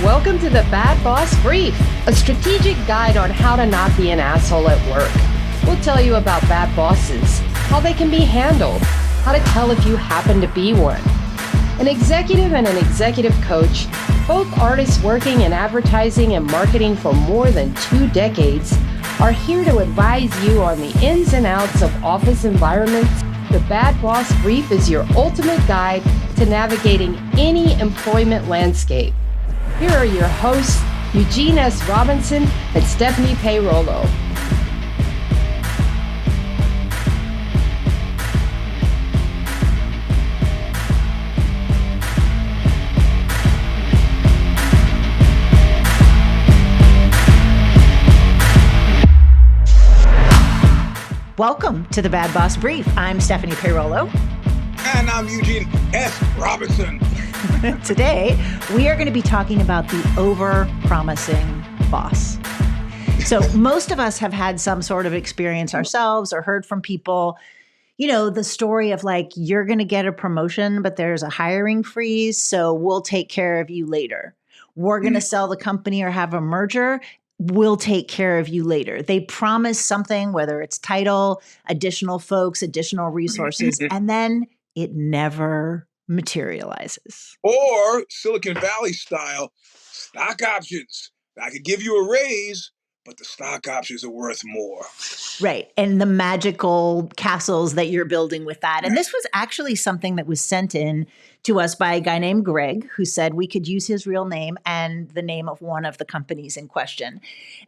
Welcome to the Bad Boss Brief, a strategic guide on how to not be an asshole at work. We'll tell you about bad bosses, how they can be handled, how to tell if you happen to be one. An executive and an executive coach, both artists working in advertising and marketing for more than 2 decades, are here to advise you on the ins and outs of office environments. The Bad Boss Brief is your ultimate guide to navigating any employment landscape. Here are your hosts, Eugene S. Robinson and Stephanie Peirolo. Welcome to the Bad Boss Brief. I'm Stephanie Peirolo. And I'm Eugene S. Robinson. Today, we are going to be talking about the over-promising boss. So most of us have had some sort of experience ourselves or heard from people, you know, the story of like, you're going to get a promotion, but there's a hiring freeze, so we'll take care of you later. We're going to sell the company or have a merger. We'll take care of you later. They promise something, whether it's title, additional folks, additional resources, and then it never materializes. Or Silicon Valley style stock options. I could give you a raise, but the stock options are worth more. Right. And the magical castles that you're building with that. And this was actually something that was sent in to us by a guy named Greg, who said we could use his real name and the name of one of the companies in question.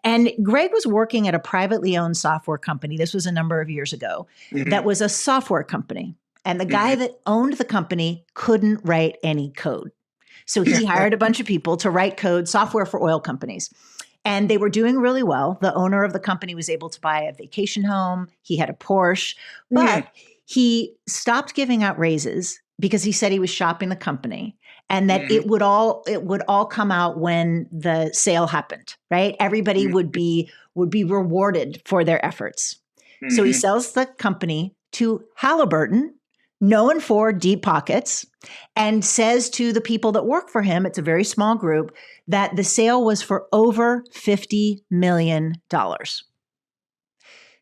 And Greg was working at a privately owned software company. This was a number of years ago. That was a software company. And the guy that owned the company couldn't write any code. So he hired a bunch of people to write code, software for oil companies. And they were doing really well. The owner of the company was able to buy a vacation home. He had a Porsche, but he stopped giving out raises because he said he was shopping the company and that it would all come out when the sale happened, right? Everybody would be rewarded for their efforts. So he sells the company to Halliburton, known for deep pockets, and says to the people that work for him, it's a very small group, that the sale was for over $50 million.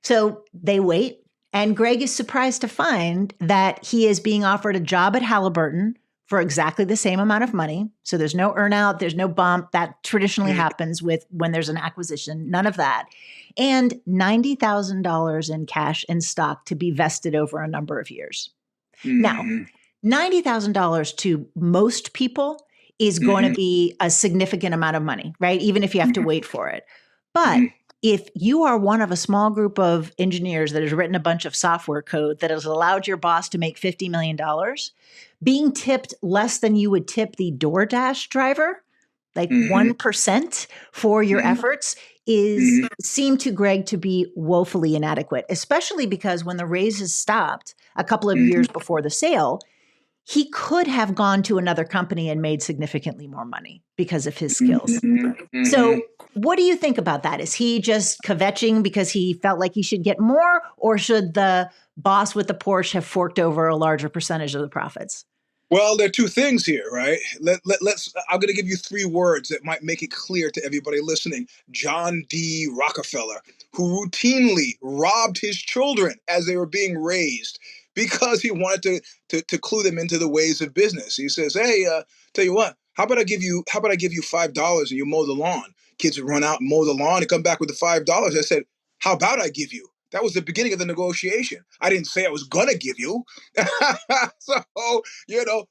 So they wait, and Greg is surprised to find that he is being offered a job at Halliburton for exactly the same amount of money. So there's no earnout, there's no bump. That traditionally happens when there's an acquisition, none of that. And $90,000 in cash and stock to be vested over a number of years. Now, $90,000 to most people is going to be a significant amount of money, right? Even if you have to wait for it. But if you are one of a small group of engineers that has written a bunch of software code that has allowed your boss to make $50 million, being tipped less than you would tip the DoorDash driver, like 1% for your efforts, seemed to Greg to be woefully inadequate, especially because when the raises stopped a couple of years before the sale, he could have gone to another company and made significantly more money because of his skills. So what do you think about that? Is he just kvetching because he felt like he should get more, or should the boss with the Porsche have forked over a larger percentage of the profits? Well, there are two things here, right? I'm going to give you 3 words that might make it clear to everybody listening. John D. Rockefeller, who routinely robbed his children as they were being raised because he wanted to clue them into the ways of business. He says, "Hey, tell you what, how about I give you $5 and you mow the lawn?" Kids would run out and mow the lawn and come back with the $5. I said, "How about I give you?" That was the beginning of the negotiation. I didn't say I was going to give you. So,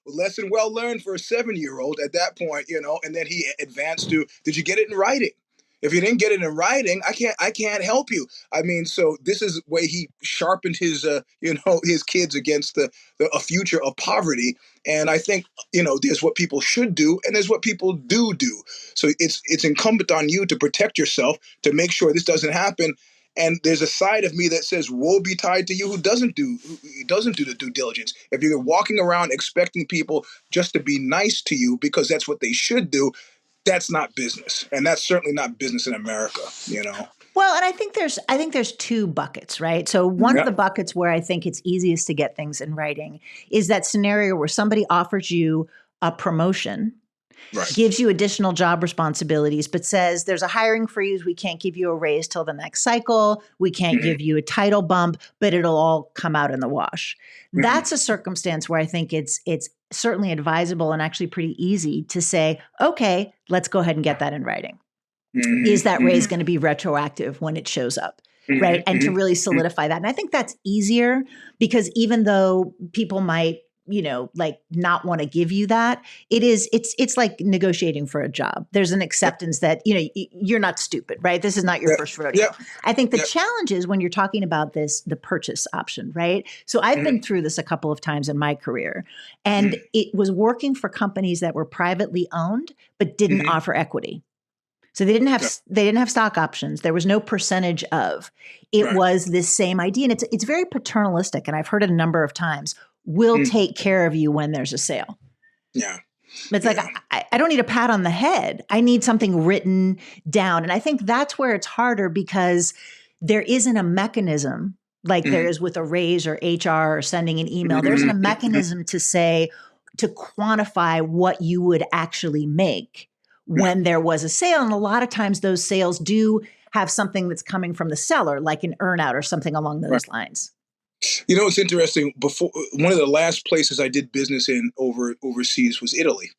lesson well learned for a 7-year-old at that point, and then he advanced to, did you get it in writing? If you didn't get it in writing, I can't help you. I mean, so this is the way he sharpened his, his kids against a future of poverty. And I think, there's what people should do and there's what people do. So it's incumbent on you to protect yourself, to make sure this doesn't happen. And there's a side of me that says, woe betide to you who doesn't do the due diligence. If you're walking around expecting people just to be nice to you because that's what they should do, that's not business. And that's certainly not business in America, Well, and I think there's 2 buckets, right? So one of the buckets where I think it's easiest to get things in writing is that scenario where somebody offers you a promotion Right. gives you additional job responsibilities, but says there's a hiring freeze. We can't give you a raise till the next cycle. We can't give you a title bump, but it'll all come out in the wash. That's a circumstance where I think it's certainly advisable and actually pretty easy to say, okay, let's go ahead and get that in writing. Is that raise going to be retroactive when it shows up? Right. And to really solidify that. And I think that's easier because even though people might, like not want to give you that, it's like negotiating for a job. There's an acceptance that, you're not stupid, right? This is not your first rodeo. I think the challenge is when you're talking about the purchase option, right? So I've been through this a couple of times in my career, and it was working for companies that were privately owned, but didn't offer equity. So they didn't have stock options. There was no percentage of. It was this same idea, and it's very paternalistic. And I've heard it a number of times. We'll take care of you when there's a sale. Yeah. It's like, I don't need a pat on the head. I need something written down. And I think that's where it's harder because there isn't a mechanism like there is with a raise or HR or sending an email. There isn't a mechanism to quantify what you would actually make when there was a sale. And a lot of times those sales do have something that's coming from the seller, like an earn out or something along those lines. It's interesting. Before, one of the last places I did business in overseas was Italy,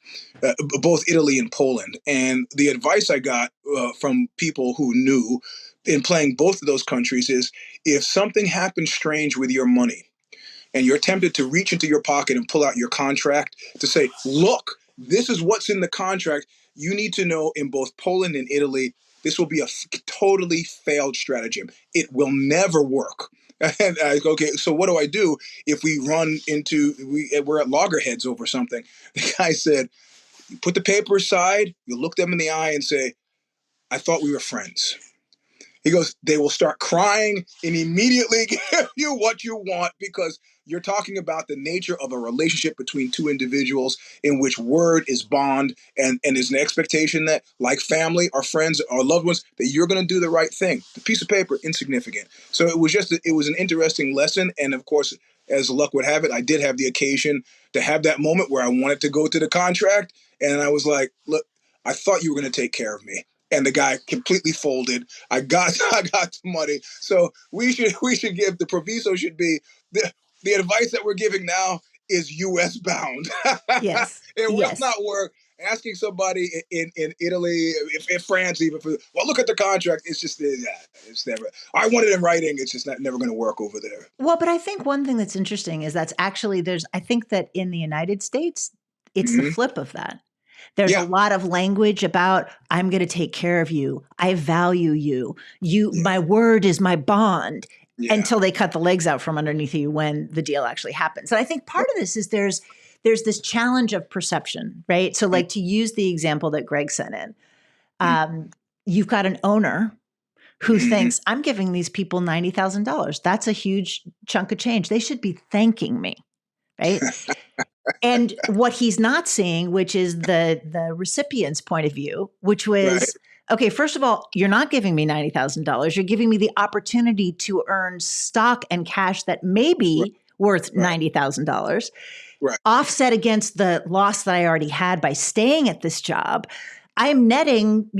both Italy and Poland. And the advice I got from people who knew in playing both of those countries is if something happens strange with your money and you're tempted to reach into your pocket and pull out your contract to say, look, this is what's in the contract. You need to know in both Poland and Italy, this will be a totally failed stratagem. It will never work. And I go, okay, so what do I do if we're at loggerheads over something? The guy said, you put the paper aside, you look them in the eye and say, I thought we were friends. He goes, they will start crying and immediately give you what you want because you're talking about the nature of a relationship between two individuals in which word is bond and there's an expectation that like family or friends or loved ones that you're going to do the right thing. The piece of paper, insignificant. So it was an interesting lesson. And of course, as luck would have it, I did have the occasion to have that moment where I wanted to go to the contract. And I was like, look, I thought you were going to take care of me. And the guy completely folded. I got the money. So we should give the proviso should be the advice that we're giving now is U.S. bound. Yes. It will not work. Asking somebody in Italy, in France, even look at the contract. It's just it's never. I want it in writing. It's just never going to work over there. Well, but I think one thing that's interesting is that's actually I think that in the United States, it's the flip of that. There's a lot of language about, I'm going to take care of you. I value you. My word is my bond until they cut the legs out from underneath you when the deal actually happens. And I think part of this is there's this challenge of perception, right? So like to use the example that Greg sent in, you've got an owner who thinks, I'm giving these people $90,000. That's a huge chunk of change. They should be thanking me, right? And what he's not seeing, which is the recipient's point of view, which was, okay, first of all, you're not giving me $90,000. You're giving me the opportunity to earn stock and cash that may be worth $90,000, offset against the loss that I already had by staying at this job. I'm netting,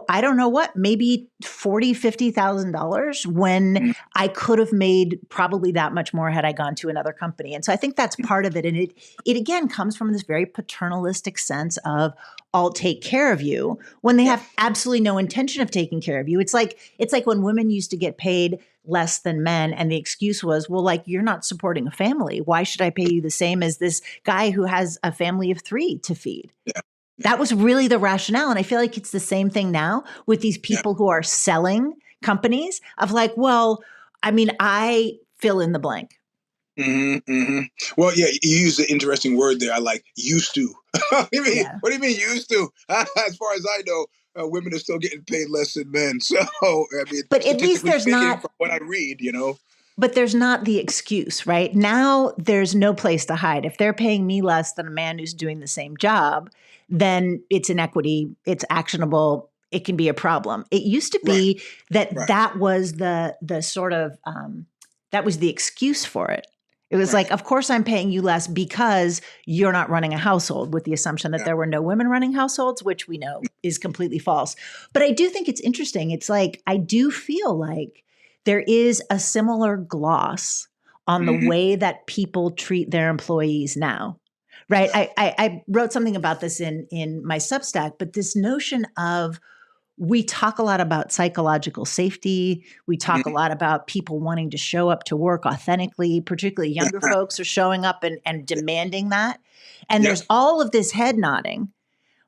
I don't know what, maybe $40,000, $50,000 when I could have made probably that much more had I gone to another company. And so I think that's part of it. And it again comes from this very paternalistic sense of I'll take care of you when they have absolutely no intention of taking care of you. It's like when women used to get paid less than men and the excuse was, well, like, you're not supporting a family. Why should I pay you the same as this guy who has a family of 3 to feed? Yeah. That was really the rationale. And I feel like it's the same thing now with these people who are selling companies of like, well, I mean, I fill in the blank. Well, you used an interesting word there. I like used to. What do you mean used to? As far as I know, women are still getting paid less than men. So, I mean, but at least there's not from what I read, But there's not the excuse, right? Now there's no place to hide. If they're paying me less than a man who's doing the same job, then it's inequity, it's actionable, it can be a problem. It used to be that was the sort of that was the excuse for it. It was Right. like, of course I'm paying you less because you're not running a household, with the assumption that Yeah. there were no women running households, which we know is completely false. But I do think it's interesting. It's like, I do feel like there is a similar gloss on the Mhm. way that people treat their employees now. Right. Yeah. I wrote something about this in my Substack, but this notion of, we talk a lot about psychological safety. We talk a Mhm. lot about people wanting to show up to work authentically, particularly younger folks are showing up and demanding that. And Yep. there's all of this head nodding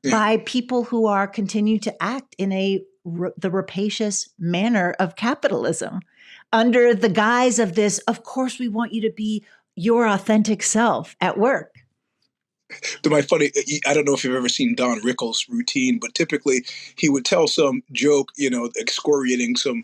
Yeah. by people who are continue to act in the rapacious manner of capitalism under the guise of this, of course, we want you to be your authentic self at work. My funny, I don't know if you've ever seen Don Rickles' routine, but typically he would tell some joke, excoriating some,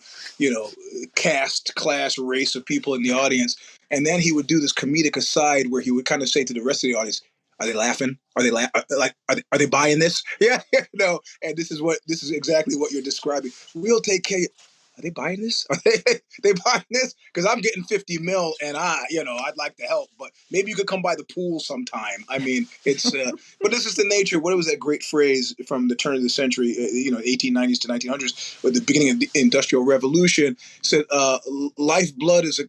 caste, class, race of people in the audience. And then he would do this comedic aside where he would kind of say to the rest of the audience, are they laughing? Are they are they buying this? Yeah, no. And this is exactly what you're describing. We'll take care. Are they buying this? Are they buying this? Because I'm getting 50 mil, and I'd like to help, but maybe you could come by the pool sometime. I mean, it's, but this is the nature. What was that great phrase from the turn of the century, 1890s to 1900s, or the beginning of the Industrial Revolution? Said, lifeblood is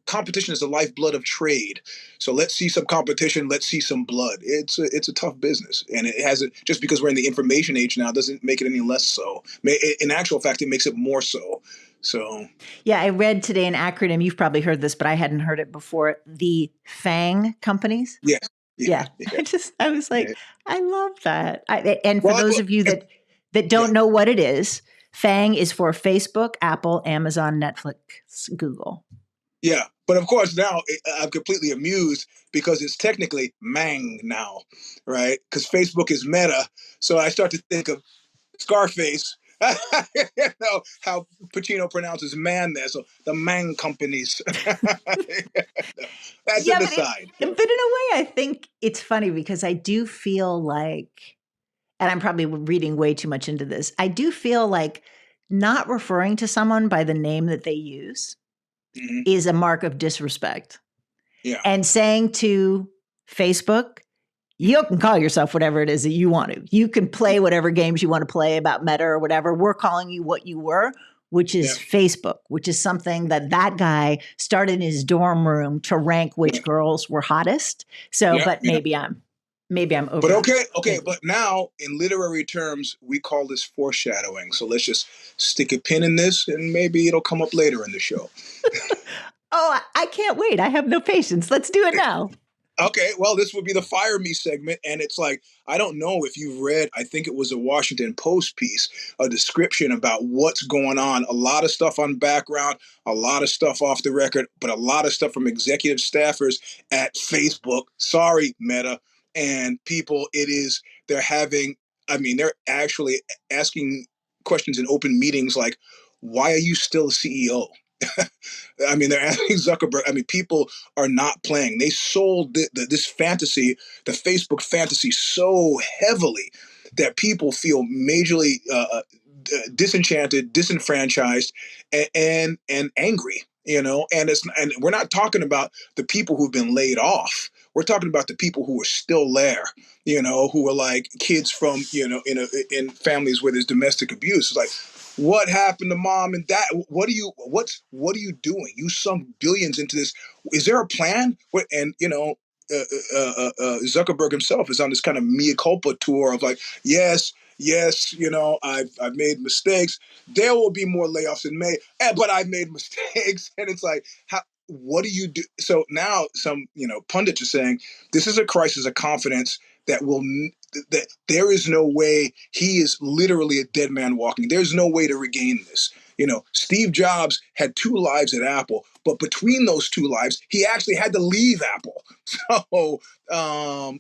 competition is the lifeblood of trade. So let's see some competition. Let's see some blood. It's a tough business, and it hasn't, just because we're in the information age now doesn't make it any less so. In actual fact, it makes it more so. So yeah, I read today an acronym. You've probably heard this, but I hadn't heard it before. The FANG companies. yes, yeah, Yeah, yeah. I was Yeah. like, I love that. And for Well, those of you that yeah, don't know what it is, FANG is for Facebook, Apple, Amazon, Netflix, Google. yeah. But of course, now I'm completely amused because it's technically Mang now, right? Because Facebook is Meta, so I start to think of Scarface. How Pacino pronounces man there. So the Mang companies. That's Yeah, an but aside. but in a way, I think it's funny because I do feel like, and I'm probably reading way too much into this, I do feel like not referring to someone by the name that they use Hmm. is a mark of disrespect. Yeah. And saying to Facebook, you can call yourself whatever it is that you want to. You can play whatever games you want to play about Meta or whatever. We're calling you what you were, which Yeah. is Facebook, which is something that guy started in his dorm room to rank which Yeah. girls were hottest. So, Yeah. but Yeah. maybe I'm But over. okay. But now, in literary terms, we call this foreshadowing. So let's just stick a pin in this, and maybe it'll come up later in the show. Oh, I can't wait. I have no patience. Let's do it now. Okay, well, this would be the Fire Me segment. And it's like, I don't know if you've read, I think it was a Washington Post piece, a description about what's going on. A lot of stuff on background, a lot of stuff off the record, but a lot of stuff from executive staffers at Facebook. Sorry, Meta. And people, they're actually asking questions in open meetings like, why are you still a CEO? I mean, they're asking Zuckerberg. I mean, people are not playing. They sold this fantasy, the Facebook fantasy, so heavily that people feel majorly disenchanted, disenfranchised, and angry. And we're not talking about the people who've been laid off. We're talking about the people who are still there. Who are like kids from in families where there's domestic abuse. It's like, what happened to mom and dad? What are you doing? You sunk billions into this. Is there a plan? Zuckerberg himself is on this kind of mea culpa tour of like, yes, I've made mistakes. There will be more layoffs in May, but I've made mistakes. And it's like, what do you do? So now some pundits are saying this is a crisis of confidence that there is no way. He is literally a dead man walking. There's no way to regain this. Steve Jobs had two lives at Apple, but between those two lives, he actually had to leave Apple, so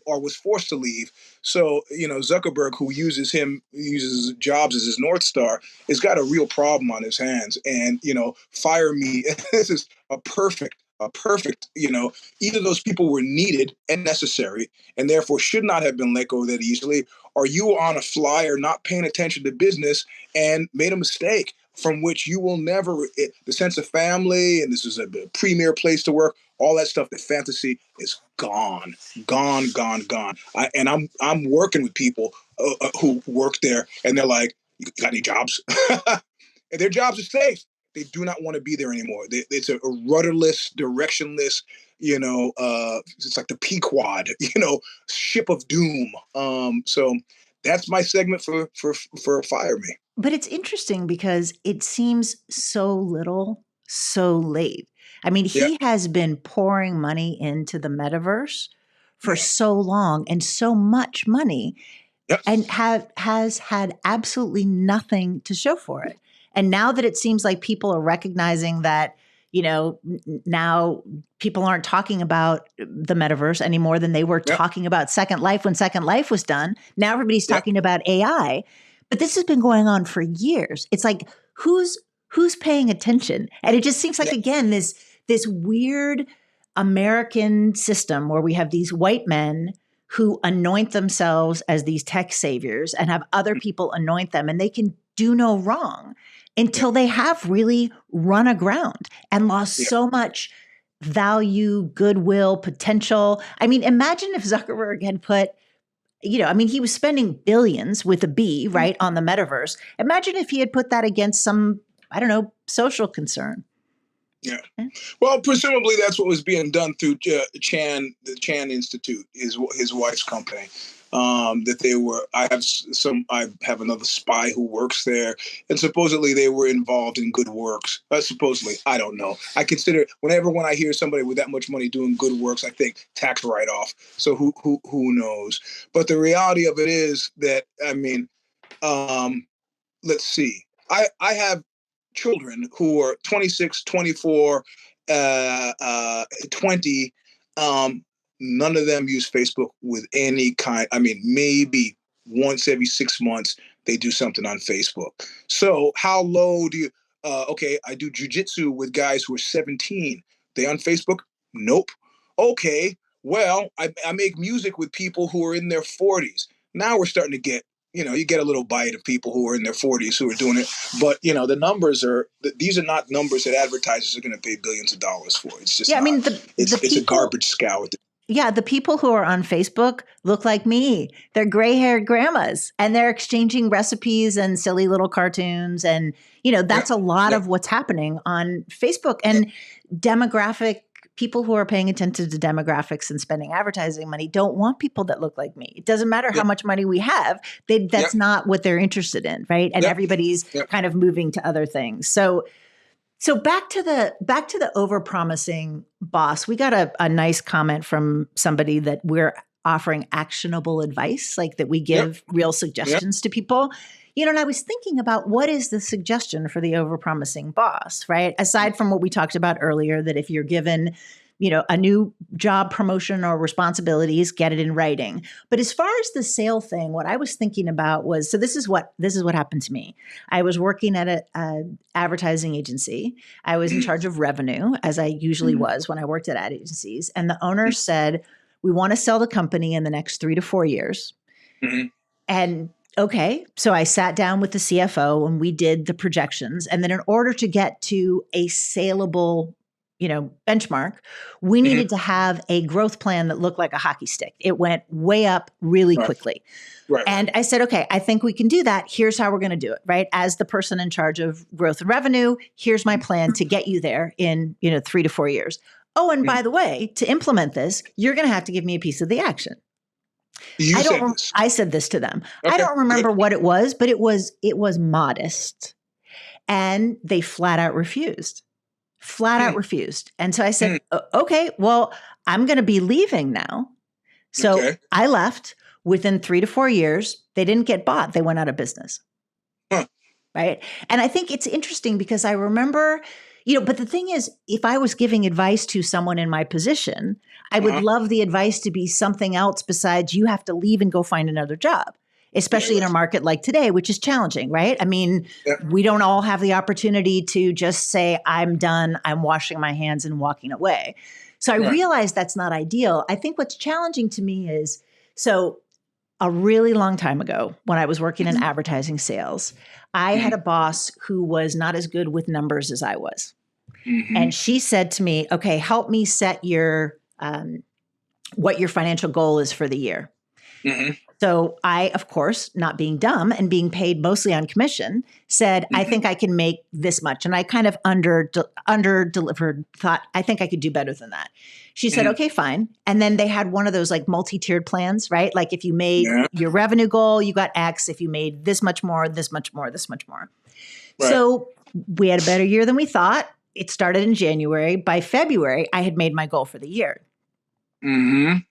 or was forced to leave. So Zuckerberg, who uses Jobs as his North Star, has got a real problem on his hands. And Fire Me. This is a perfect. Either those people were needed and necessary, and therefore should not have been let go that easily, or you were on a flyer, not paying attention to business, and made a mistake. from which you will never, the sense of family, and this is a premier place to work, all that stuff, the fantasy is gone, gone, gone, gone. I'm working with people who work there, and they're like, you got any jobs? And their jobs are safe. They do not want to be there anymore. It's a rudderless, directionless, it's like the Pequod, ship of doom. So that's my segment for Fire Me. But it's interesting because it seems so little, so late. I mean, he has been pouring money into the metaverse for so long and so much money, and has had absolutely nothing to show for it. And now that it seems like people are recognizing that, now people aren't talking about the metaverse any more than they were talking about Second Life when Second Life was done. Now everybody's talking about AI. But this has been going on for years. It's like, who's paying attention? And it just seems like, again, this weird American system where we have these white men who anoint themselves as these tech saviors and have other people anoint them, and they can do no wrong until they have really run aground and lost so much value, goodwill, potential. I mean, imagine if Zuckerberg had put, he was spending billions with a B, right, on the metaverse. Imagine if he had put that against some, social concern. Yeah. Well, presumably that's what was being done through the Chan Institute, his wife's company. I have another spy who works there, and supposedly they were involved in good works. Supposedly, I don't know. I consider when I hear somebody with that much money doing good works, I think tax write-off. So who knows? But the reality of it is that, let's see. I have children who are 26, 24, 20. None of them use Facebook with any kind. Maybe once every 6 months they do something on Facebook. So how low do you? I do jujitsu with guys who are 17. They on Facebook? Nope. Okay. Well, I make music with people who are in their 40s. Now we're starting to get, you get a little bite of people who are in their 40s who are doing it. But, the numbers these are not numbers that advertisers are going to pay billions of dollars for. It's just, it's a garbage scow. Yeah, the people who are on Facebook look like me. They're gray-haired grandmas, and they're exchanging recipes and silly little cartoons. And, that's a lot of what's happening on Facebook. And demographic people who are paying attention to demographics and spending advertising money don't want people that look like me. It doesn't matter how much money we have. That's not what they're interested in, right? And everybody's kind of moving to other things. So back to the overpromising boss. We got a nice comment from somebody that we're offering actionable advice, like that we give real suggestions to people. And I was thinking about, what is the suggestion for the overpromising boss, right? Aside from what we talked about earlier, that if you're given, a new job promotion or responsibilities, get it in writing. But as far as the sale thing, what I was thinking about was, so this is what happened to me. I was working at an advertising agency. I was in charge of revenue, as I usually was when I worked at ad agencies. And the owner said, we want to sell the company in the next 3 to 4 years. And okay, so I sat down with the CFO and we did the projections. And then in order to get to a saleable benchmark, we needed to have a growth plan that looked like a hockey stick. It went way up really quickly. Right. And I said, okay, I think we can do that. Here's how we're going to do it, right? As the person in charge of growth and revenue, here's my plan to get you there in, 3 to 4 years. Oh, and by the way, to implement this, you're going to have to give me a piece of the action. I said this to them. Okay. I don't remember what it was, but it was modest. And they flat out refused. And so I said, okay, well, I'm going to be leaving now. So I left. Within 3 to 4 years, they didn't get bought. They went out of business. Right. And I think it's interesting because I remember, but the thing is, if I was giving advice to someone in my position, I would love the advice to be something else besides you have to leave and go find another job. Especially in a market like today, which is challenging, right? I mean, we don't all have the opportunity to just say, I'm done, I'm washing my hands and walking away. So I realize that's not ideal. I think what's challenging to me is, so a really long time ago, when I was working in advertising sales, I had a boss who was not as good with numbers as I was. And she said to me, okay, help me set your what your financial goal is for the year. So I, of course, not being dumb and being paid mostly on commission, said, I think I can make this much. And I kind of under delivered, thought, I think I could do better than that. She said, okay, fine. And then they had one of those like multi-tiered plans, right? Like if you made your revenue goal, you got X. If you made this much more, this much more, this much more. Right. So we had a better year than we thought. It started in January. By February, I had made my goal for the year. And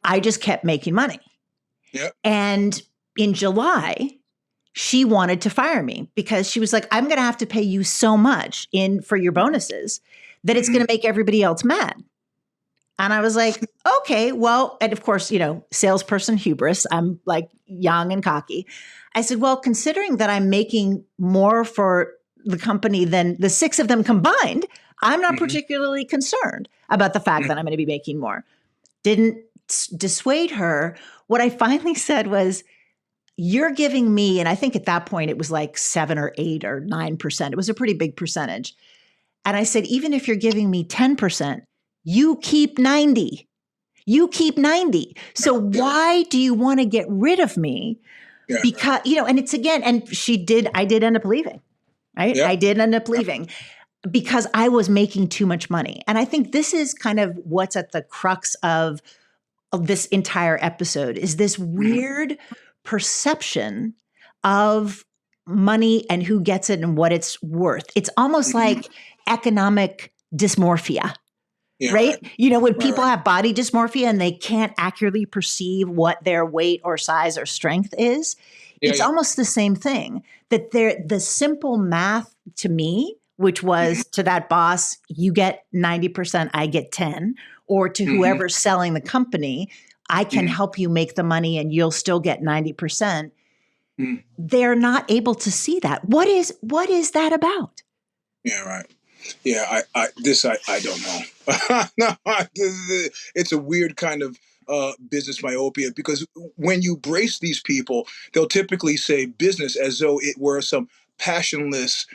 I just kept making money. And in July, she wanted to fire me because she was like, I'm going to have to pay you so much for your bonuses that it's going to make everybody else mad. And I was like, okay, well, and of course, salesperson hubris, I'm like young and cocky. I said, well, considering that I'm making more for the company than the 6 of them combined, I'm not particularly concerned about the fact that I'm going to be making more. Didn't dissuade her. What I finally said was, you're giving me, and I think at that point it was like 7 or 8 or 9%. It was a pretty big percentage. And I said, even if you're giving me 10%, you keep 90. You keep 90. So why do you want to get rid of me? Because, and it's again, and I did end up leaving, right? I did end up leaving because I was making too much money. And I think this is kind of what's at the crux of this entire episode, is this weird perception of money and who gets it and what it's worth. It's almost like economic dysmorphia, right? When people have body dysmorphia and they can't accurately perceive what their weight or size or strength is, it's almost the same thing. That the simple math to me, which was to that boss, you get 90%, I get 10, or to whoever's selling the company, I can help you make the money and you'll still get 90%. They're not able to see that. What is that about? Yeah, right. Yeah, I don't know. No, it's a weird kind of business myopia, because when you brace these people, they'll typically say business as though it were some passionless,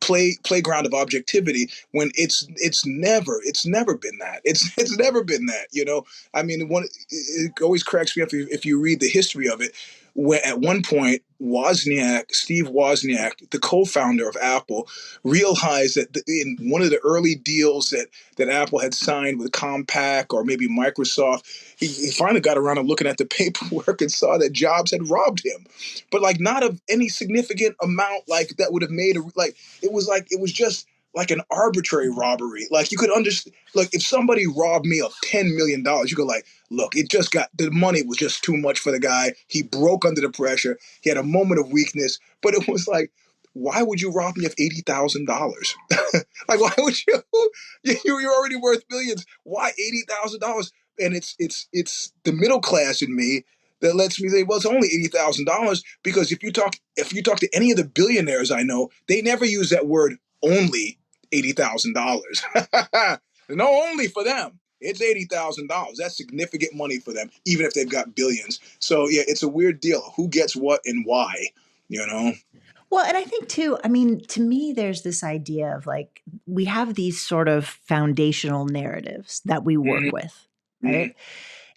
playground of objectivity, when it's never been that. It's never been that. I mean, it always cracks me up if you read the history of it. When at one point, Steve Wozniak, the co-founder of Apple, realized that in one of the early deals that Apple had signed with Compaq or maybe Microsoft, he finally got around to looking at the paperwork and saw that Jobs had robbed him, but like not of any significant amount, like that would have made it was just like an arbitrary robbery. Like you could understand, like if somebody robbed me of $10 million, you could look, the money was just too much for the guy. He broke under the pressure. He had a moment of weakness, but it was like, why would you rob me of $80,000? Like, why would you? You're already worth millions. Why $80,000? And it's the middle class in me that lets me say, well, it's only $80,000, because if you talk to any of the billionaires I know, they never use that word only $80,000. No, only for them. It's $80,000. That's significant money for them, even if they've got billions. So yeah, it's a weird deal. Who gets what and why, Well, and I think too, to me, there's this idea of like, we have these sort of foundational narratives that we work with, right?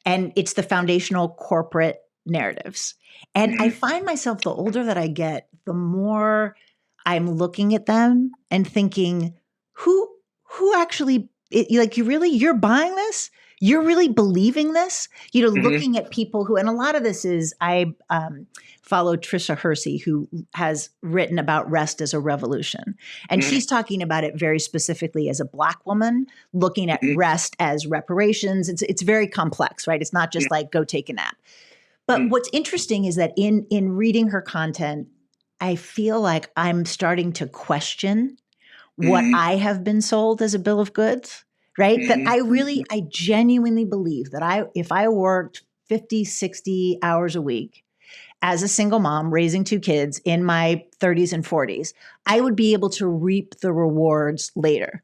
And it's the foundational corporate narratives. And I find myself, the older that I get, the more I'm looking at them and thinking, who actually, you're buying this? You're really believing this? Looking at people who, and a lot of this is, I follow Trisha Hersey, who has written about rest as a revolution. And she's talking about it very specifically as a Black woman, looking at rest as reparations. It's very complex, right? It's not just like, go take a nap. But what's interesting is that in reading her content, I feel like I'm starting to question what I have been sold as a bill of goods, right? That I genuinely believe that if I worked 50, 60 hours a week as a single mom raising 2 kids in my 30s and 40s, I would be able to reap the rewards later.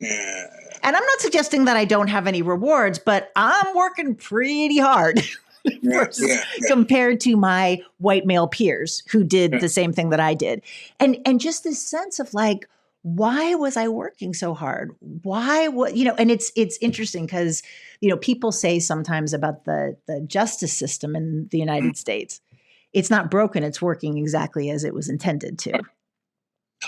Yeah. And I'm not suggesting that I don't have any rewards, but I'm working pretty hard compared to my white male peers who did the same thing that I did. And just this sense of like, why was I working so hard? Why, and it's interesting because, people say sometimes about the justice system in the United States, it's not broken, it's working exactly as it was intended to.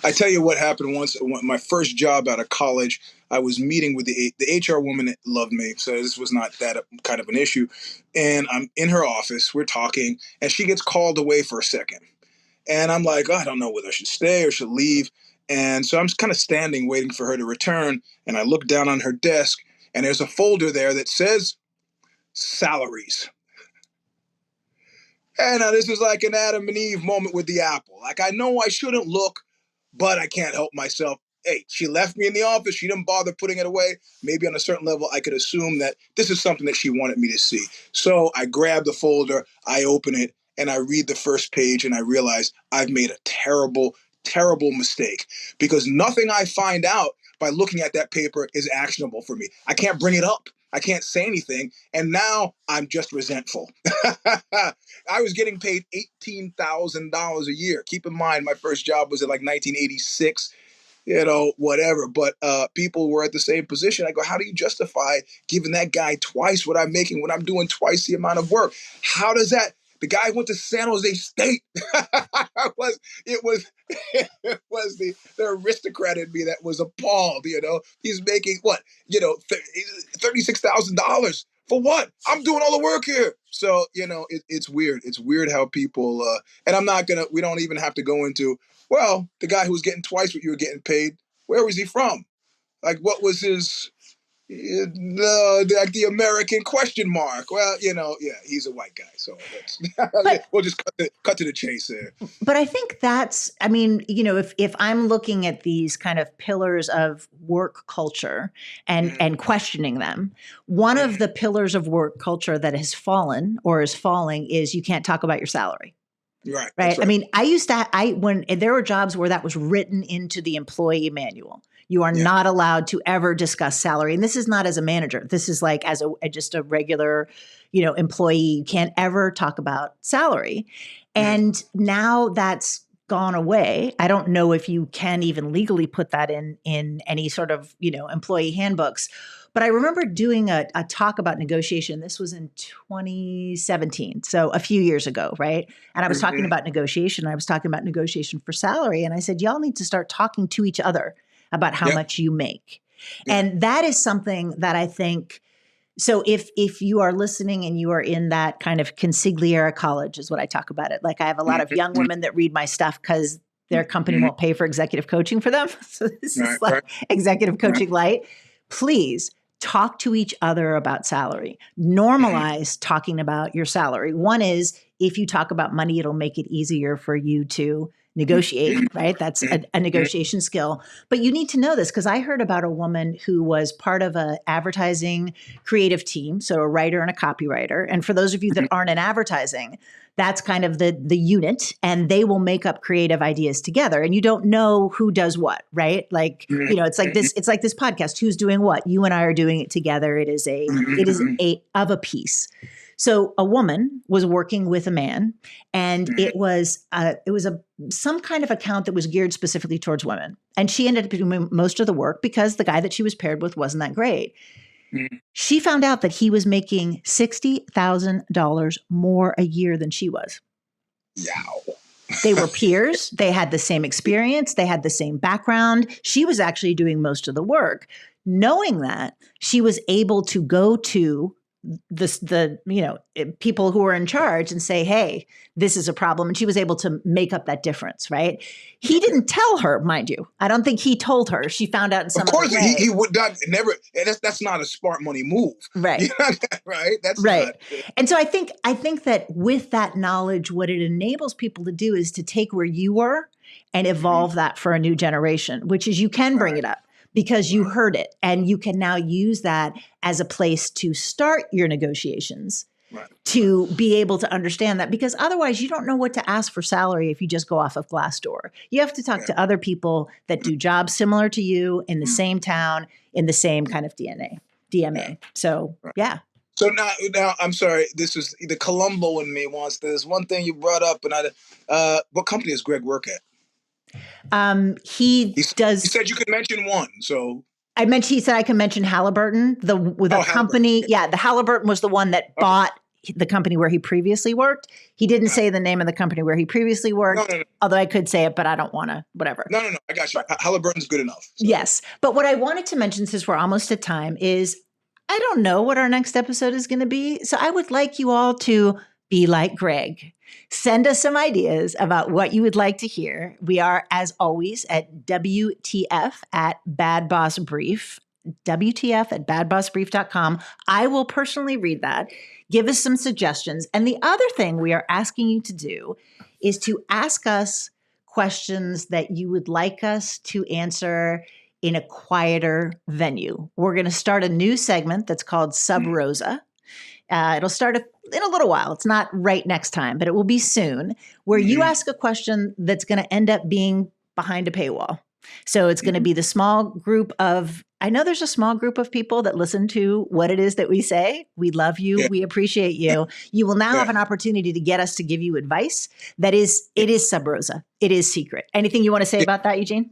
I tell you what happened once. My first job out of college, I was meeting with the HR woman that loved me, so this was not that kind of an issue. And I'm in her office, we're talking, and she gets called away for a second. And I'm like, I don't know whether I should stay or should leave. And so I'm just kind of standing waiting for her to return. And I look down on her desk, and there's a folder there that says salaries. And this is like an Adam and Eve moment with the apple. Like, I know I shouldn't look, but I can't help myself. Hey, she left me in the office. She didn't bother putting it away. Maybe on a certain level, I could assume that this is something that she wanted me to see. So I grab the folder, I open it, and I read the first page, and I realize I've made a terrible, terrible mistake because nothing I find out by looking at that paper is actionable for me. I can't bring it up. I can't say anything. And now I'm just resentful. I was getting paid $18,000 a year. Keep in mind, my first job was in like 1986, whatever. But people were at the same position. I go, how do you justify giving that guy twice what I'm making when I'm doing twice the amount of work? How does that? The guy went to San Jose State. It was the aristocrat in me that was appalled. He's making what? $36,000 for what? I'm doing all the work here. So it's weird. It's weird how people. And we don't even have to go into. Well, the guy who was getting twice what you were getting paid. Where was he from? Like, what was his? The American question mark. Well, he's a white guy, so we'll just cut to the chase there. But I think if I'm looking at these kind of pillars of work culture and questioning them, one of the pillars of work culture that has fallen or is falling is you can't talk about your salary. Right. Right. I mean, when there were jobs where that was written into the employee manual. You are not allowed to ever discuss salary. And this is not as a manager. This is like as just a regular, employee. You can't ever talk about salary. And now that's gone away. I don't know if you can even legally put that in any sort of, employee handbooks. But I remember doing a talk about negotiation. This was in 2017, so a few years ago, right? And I was talking about negotiation. I was talking about negotiation for salary. And I said, y'all need to start talking to each other about how much you make. And that is something that I think, so if you are listening and you are in that kind of consigliere college is what I talk about it. Like I have a lot of young women that read my stuff because their company won't pay for executive coaching for them. So this is like executive coaching light. Please talk to each other about salary. Normalize talking about your salary. One is if you talk about money, it'll make it easier for you to negotiate, right? That's a negotiation skill. But you need to know this because I heard about a woman who was part of an advertising creative team, so a writer and a copywriter. And for those of you that aren't in advertising, that's kind of the unit, and they will make up creative ideas together. And you don't know who does what, right? Like, it's like this podcast, who's doing what? You and I are doing it together. It is of a piece. So a woman was working with a man, and it was some kind of account that was geared specifically towards women. And she ended up doing most of the work because the guy that she was paired with wasn't that great. She found out that he was making $60,000 more a year than she was. Yow. They were peers. They had the same experience. They had the same background. She was actually doing most of the work. Knowing that, she was able to go to the people who were in charge and say, hey, this is a problem. And she was able to make up that difference, right? He didn't tell her, mind you. I don't think he told her. She found out in some Of course, other way. he would not never. That's not a smart money move, right? Right. That's right. Not, and so I think that with that knowledge, what it enables people to do is to take where you were and evolve that for a new generation, which is you can bring it up. Because you heard it, and you can now use that as a place to start your negotiations, to be able to understand that. Because otherwise, you don't know what to ask for salary if you just go off of Glassdoor. You have to talk to other people that do jobs similar to you in the same town, in the same kind of DMA. So yeah. So now, I'm sorry. This is the Columbo in me wants this one thing you brought up, and what company does Greg work at? He does. He said you could mention one. So he said I can mention Halliburton, the company. Yeah, the Halliburton was the one that bought the company where he previously worked. He didn't say the name of the company where he previously worked, No. although I could say it, but I don't want to, whatever. No. I got you. Halliburton's good enough. So. Yes. But what I wanted to mention, since we're almost at time, is I don't know what our next episode is going to be. So I would like you all to be like Greg. Send us some ideas about what you would like to hear. We are, as always, at WTF at Bad Boss Brief, WTF at badbossbrief.com. I will personally read that. Give us some suggestions. And the other thing we are asking you to do is to ask us questions that you would like us to answer in a quieter venue. We're going to start a new segment that's called Sub Rosa. It'll start in a little while. It's not right next time, but it will be soon, where you ask a question that's going to end up being behind a paywall. So it's going to be the small group of, I know there's a small group of people that listen to what it is that we say. We love you. Yeah. We appreciate you. You will now have an opportunity to get us to give you advice. It is Sub Rosa. It is secret. Anything you want to say about that, Eugene?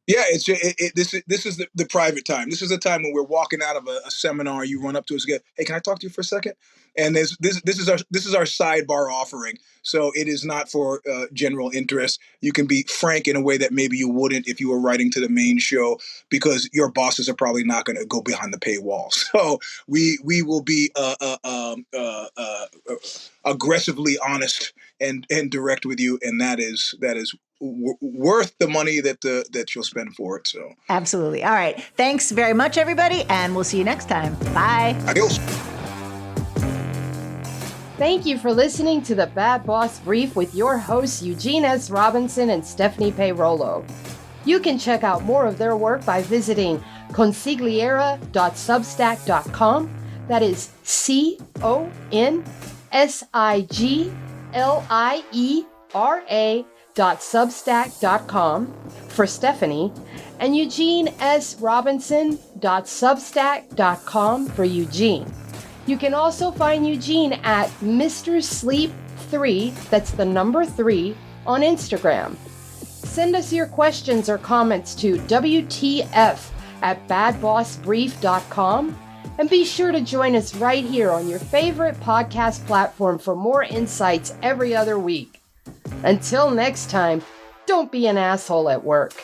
Yeah, this is the private time. This is the time when we're walking out of a seminar. You run up to us and go, "Hey, can I talk to you for a second?" And this is our sidebar offering. So it is not for general interest. You can be frank in a way that maybe you wouldn't if you were writing to the main show, because your bosses are probably not going to go behind the paywall. So we will be aggressively honest and direct with you, and that is worth the money that you'll spend for it. So absolutely. All right. Thanks very much, everybody, and we'll see you next time. Bye. Adios. Thank you for listening to the Bad Boss Brief with your hosts Eugene S. Robinson and Stephanie Peirolo. You can check out more of their work by visiting consigliera.substack.com. That is consigliera.substack.com for Stephanie, and EugeneSRobinson.substack.com for Eugene. You can also find Eugene at Mr. Sleep 3, that's the number 3, on Instagram. Send us your questions or comments to WTF@badbossbrief.com, and be sure to join us right here on your favorite podcast platform for more insights every other week. Until next time, don't be an asshole at work.